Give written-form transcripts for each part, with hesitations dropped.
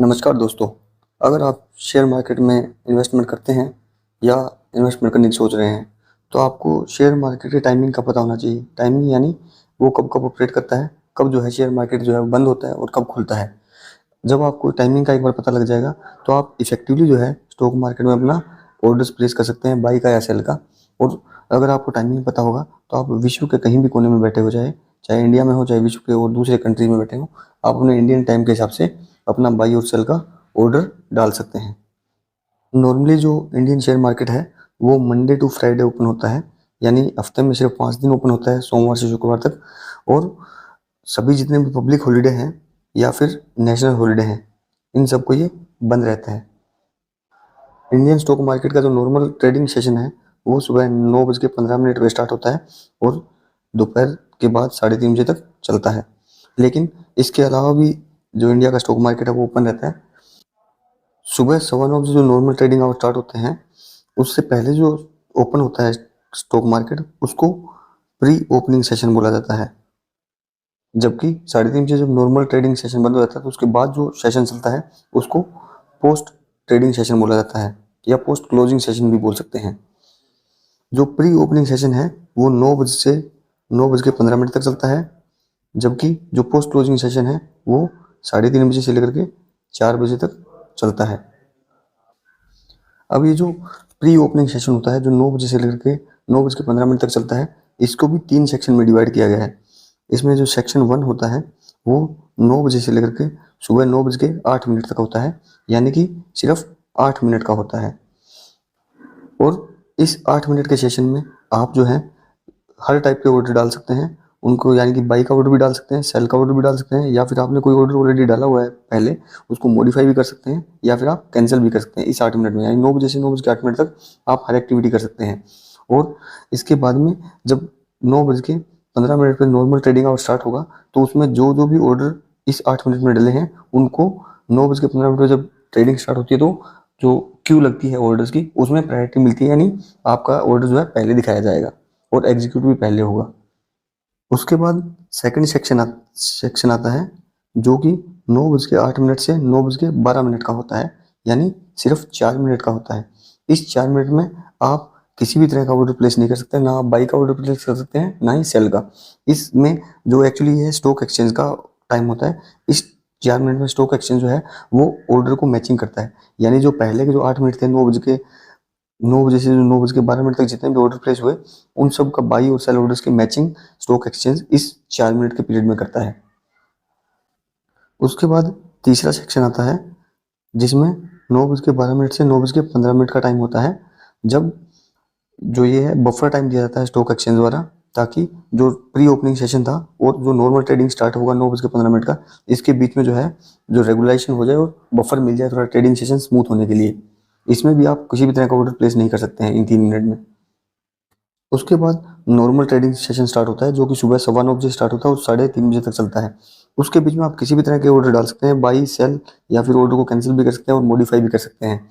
नमस्कार दोस्तों। अगर आप शेयर मार्केट में इन्वेस्टमेंट करते हैं या इन्वेस्टमेंट करने की सोच रहे हैं, तो आपको शेयर मार्केट की टाइमिंग का पता होना चाहिए। टाइमिंग यानी वो कब कब ऑपरेट करता है, कब जो है शेयर मार्केट जो है वो बंद होता है और कब खुलता है। जब आपको टाइमिंग का एक बार पता लग जाएगा, तो आप इफेक्टिवली जो है स्टॉक मार्केट में अपना ऑर्डर्स प्लेस कर सकते हैं, बाई का या सेल का। और अगर आपको टाइमिंग पता होगा, तो आप विश्व के कहीं भी कोने में बैठे हो जाए, चाहे इंडिया में हो चाहे विश्व के और दूसरे कंट्री में बैठे हो, आप अपने इंडियन टाइम के हिसाब से अपना बाई और सेल का ऑर्डर डाल सकते हैं। नॉर्मली जो इंडियन शेयर मार्केट है वो मंडे टू फ्राइडे ओपन होता है, यानी हफ्ते में सिर्फ 5 दिन ओपन होता है, सोमवार से शुक्रवार तक। और सभी जितने भी पब्लिक हॉलीडे हैं या फिर नेशनल हॉलीडे हैं, इन सबको ये बंद रहता है। इंडियन स्टॉक मार्केट का जो नॉर्मल ट्रेडिंग सेशन है वो सुबह 9:15 पे स्टार्ट होता है और दोपहर के बाद 3:30 बजे तक चलता है। लेकिन इसके अलावा भी जो इंडिया का स्टॉक मार्केट है वो ओपन रहता है। सुबह 9:15 बजे जो नॉर्मल ट्रेडिंग आवर स्टार्ट होते हैं, उससे पहले जो ओपन होता है स्टॉक मार्केट, उसको प्री ओपनिंग सेशन बोला जाता है। जबकि 3:30 बजे जब नॉर्मल ट्रेडिंग सेशन बंद हो जाता है, तो उसके बाद जो सेशन चलता है उसको पोस्ट ट्रेडिंग सेशन बोला जाता है, या पोस्ट क्लोजिंग सेशन भी बोल सकते हैं। जो प्री ओपनिंग सेशन है वो 9 बजे से 9:15 तक चलता है, जबकि जो पोस्ट क्लोजिंग सेशन है वो 3:30 बजे से लेकर के 4 बजे तक चलता है। अब ये जो प्री ओपनिंग सेशन होता है, जो 9 बजे से लेकर के 9:15 तक चलता है, इसको भी 3 सेक्शन में डिवाइड किया गया है। इसमें जो सेक्शन 1 होता है वो 9 बजे से लेकर के सुबह 9:08 तक होता है, यानी कि सिर्फ 8 मिनट का होता है। और इस 8 मिनट के सेशन में आप जो है हर टाइप के ऑर्डर डाल सकते हैं उनको, यानी कि बाई का ऑर्डर भी डाल सकते हैं, सेल का ऑर्डर भी डाल सकते हैं, या फिर आपने कोई ऑर्डर ऑलरेडी डाला हुआ है पहले, उसको मॉडिफाई भी कर सकते हैं, या फिर आप कैंसिल भी कर सकते हैं इस 8 मिनट में। यानी 9 बजे से 9:08 तक आप हर एक्टिविटी कर सकते हैं। और इसके बाद में जब 9:15 पर नॉर्मल ट्रेडिंग आवर स्टार्ट होगा, तो उसमें जो जो भी ऑर्डर इस 8 मिनट में डले हैं उनको 9:15 पर जब ट्रेडिंग स्टार्ट होती है, तो जो क्यू लगती है ऑर्डर्स की, उसमें प्रायोरिटी मिलती है, यानी आपका ऑर्डर जो है पहले दिखाया जाएगा और एग्जीक्यूट भी पहले होगा। उसके बाद सेकंड सेक्शन आता है, जो कि 9:08 से 9:12 का होता है, यानी सिर्फ 4 मिनट का होता है। इस 4 मिनट में आप किसी भी तरह का ऑर्डर प्लेस नहीं कर सकते, ना आप बाई का ऑर्डर प्लेस कर सकते हैं, ना ही सेल का। इसमें जो एक्चुअली है स्टॉक एक्सचेंज का टाइम होता है, इस 4 मिनट में स्टॉक एक्सचेंज जो है वो ऑर्डर को मैचिंग करता है। यानी जो पहले के जो 8 मिनट थे, 9 बजे से 9:12 तक जितने भी ऑर्डर प्लेस हुए, उन सब का बाई और सेल ऑर्डर्स की मैचिंग स्टॉक एक्सचेंज इस 4 मिनट के पीरियड में करता है। उसके बाद तीसरा सेक्शन आता है, जिसमें 9:12 से 9:15 का टाइम होता है, जब जो ये है बफर टाइम दिया जाता है स्टॉक एक्सचेंज द्वारा, ताकि जो प्री ओपनिंग सेशन था और जो नॉर्मल ट्रेडिंग स्टार्ट होगा 9:15 का, इसके बीच में जो है जो रेगुलेशन हो जाए और बफर मिल जाए थोड़ा ट्रेडिंग सेशन स्मूथ होने के लिए। इसमें भी आप किसी भी तरह का ऑर्डर प्लेस नहीं कर सकते हैं इन 3 मिनट में। उसके बाद नॉर्मल ट्रेडिंग सेशन स्टार्ट होता है, जो कि सुबह 9:15 स्टार्ट होता है और 3:30 तक चलता है। उसके बीच में आप किसी भी तरह के ऑर्डर डाल सकते हैं, बाई सेल, या फिर ऑर्डर को कैंसिल भी कर सकते हैं और मॉडिफाई भी कर सकते हैं।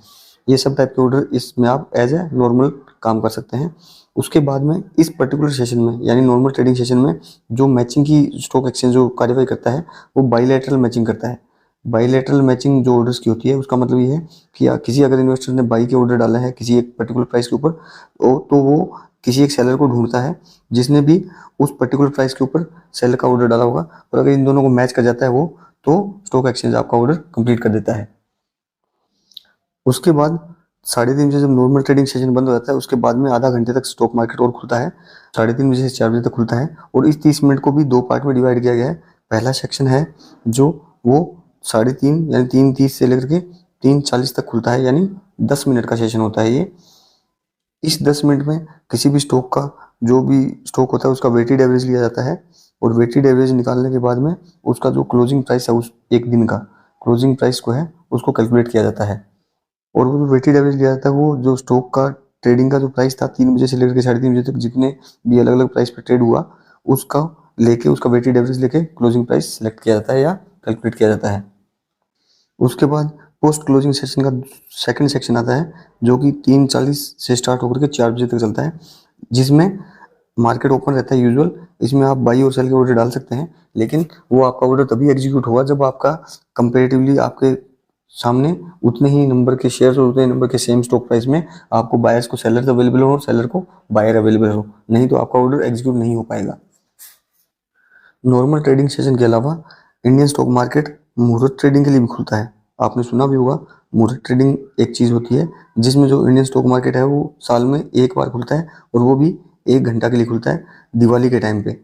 ये सब टाइप के ऑर्डर इसमें आप एज ए नॉर्मल काम कर सकते हैं। उसके बाद में इस पर्टिकुलर सेशन में, यानी नॉर्मल ट्रेडिंग सेशन में, जो मैचिंग की स्टॉक एक्सचेंज जो कार्यवाही करता है वो बाईलैटरल मैचिंग करता है। बाईलैटरल मैचिंग जो ऑर्डर्स की होती है, उसका मतलब ये है कि किसी अगर इन्वेस्टर ने बाई के ऑर्डर डाला है किसी एक पर्टिकुलर प्राइस के ऊपर, तो वो किसी एक सेलर को ढूंढता है जिसने भी उस पर्टिकुलर प्राइस के ऊपर सेल का ऑर्डर डाला होगा, और अगर इन दोनों को मैच कर जाता है वो, तो स्टॉक एक्सचेंज आपका ऑर्डर कंप्लीट कर देता है। उसके बाद 3:30 जब नॉर्मल ट्रेडिंग सेशन बंद हो जाता है, उसके बाद में आधा घंटे तक स्टॉक मार्केट और खुलता है। 3:30 से 4 बजे तक खुलता है, और इस 30 मिनट को भी 2 पार्ट में डिवाइड किया गया है। पहला सेक्शन है जो वो 3:30 यानी 3:30 से लेकर के 3:40 तक खुलता है, यानी 10 मिनट का सेशन होता है ये। इस 10 मिनट में किसी भी स्टॉक का जो भी स्टॉक होता है उसका वेटेड एवरेज लिया जाता है, और वेटेड एवरेज निकालने के बाद में उसका जो क्लोजिंग प्राइस है उस एक दिन का क्लोजिंग प्राइस को है उसको कैलकुलेट किया जाता है। और वो जो वेटेड एवरेज लिया जाता है वो जो स्टॉक का ट्रेडिंग का जो प्राइस था 3 बजे से लेकर के 3:30 बजे तक जितने भी अलग अलग प्राइस पर ट्रेड हुआ, उसका लेके उसका वेटेड एवरेज लेके क्लोजिंग प्राइस सेलेक्ट किया जाता है या कैलकुलेट किया जाता है। उसके बाद पोस्ट क्लोजिंग सेशन का सेकंड सेक्शन आता है, जो कि 3:40 से स्टार्ट होकर के 4 बजे तक चलता है, जिसमें मार्केट ओपन रहता है यूजुअल। इसमें आप बाई और सेल के ऑर्डर डाल सकते हैं, लेकिन वो आपका ऑर्डर तभी एग्जीक्यूट होगा जब आपका कंपेरेटिवली आपके सामने उतने ही नंबर के शेयर और उतने नंबर के सेम स्टॉक प्राइस में आपको बायर्स को सेलर अवेलेबल हो और सेलर को बायर अवेलेबल हो, नहीं तो आपका ऑर्डर एग्जीक्यूट नहीं हो पाएगा। नॉर्मल ट्रेडिंग सेशन के अलावा इंडियन स्टॉक मार्केट मुहूर्त ट्रेडिंग के लिए भी खुलता है। आपने सुना भी होगा, मुहूर्त ट्रेडिंग एक चीज़ होती है जिसमें जो इंडियन स्टॉक मार्केट है वो साल में एक बार खुलता है और वो भी 1 घंटा के लिए खुलता है, दिवाली के टाइम पे।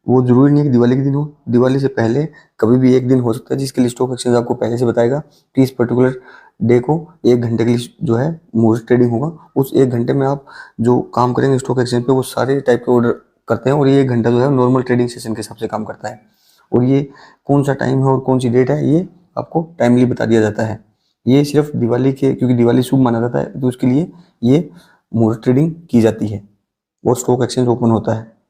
वो जरूरी नहीं है कि दिवाली के दिन हो, दिवाली से पहले कभी भी एक दिन हो सकता है जिसके लिए स्टॉक एक्सचेंज आपको पहले से बताएगा कि इस पर्टिकुलर डे को 1 घंटे के लिए जो है मुहूर्त ट्रेडिंग होगा। उस 1 घंटे में आप जो काम करेंगे स्टॉक एक्सचेंज पे वो सारे टाइप के ऑर्डर करते हैं और ये 1 घंटा जो है नॉर्मल ट्रेडिंग सेशन के हिसाब से काम करता है। और ये कौन सा टाइम है और कौन सी डेट है ये आपको टाइमली बता दिया जाता है। ये सिर्फ दिवाली के, क्योंकि दिवाली शुभ माना जाता है तो उसके लिए ये मुहूर्त ट्रेडिंग की जाती है और स्टॉक एक्सचेंज ओपन होता है।